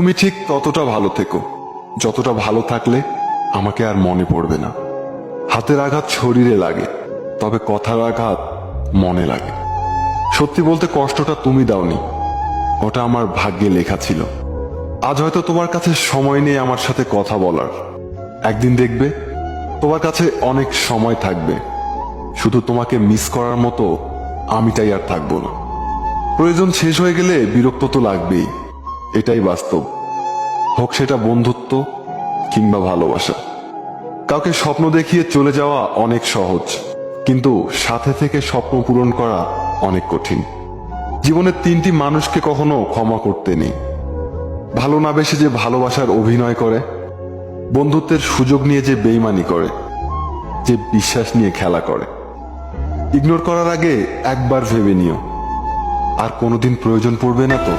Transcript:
তুমি ঠিক ততটা ভালো থেকো যতটা ভালো থাকলে আমাকে আর মনে পড়বে না। হাতের আঘাত শরীরে লাগে, তবে কথার আঘাত মনে লাগে। সত্যি বলতে কষ্টটা তুমি দাওনি, ওটা আমার ভাগ্যে লেখা ছিল। আজ হয়তো তোমার কাছে সময় নেই আমার সাথে কথা বলার, একদিন দেখবে তোমার কাছে অনেক সময় থাকবে, শুধু তোমাকে মিস করার মতো আমিটাই আর থাকবো না। প্রয়োজন শেষ হয়ে গেলে বিরক্ত তো লাগবেই, এটাই বাস্তব। হোক সেটা বন্ধুত্ব কিংবা ভালোবাসা। কাউকে স্বপ্ন দেখিয়ে চলে যাওয়া অনেক সহজ, কিন্তু সাথে থেকে স্বপ্ন পূরণ করা অনেক কঠিন। জীবনের তিনটি মানুষকে কখনো ক্ষমা করতে নেই। ভালো না বেশে যে ভালোবাসার অভিনয় করে, বন্ধুত্বের সুযোগ নিয়ে যে বেইমানি করে, যে বিশ্বাস নিয়ে খেলা করে। ইগনোর করার আগে একবার ভেবে নিও, আর কোনোদিন প্রয়োজন পড়বে না তো।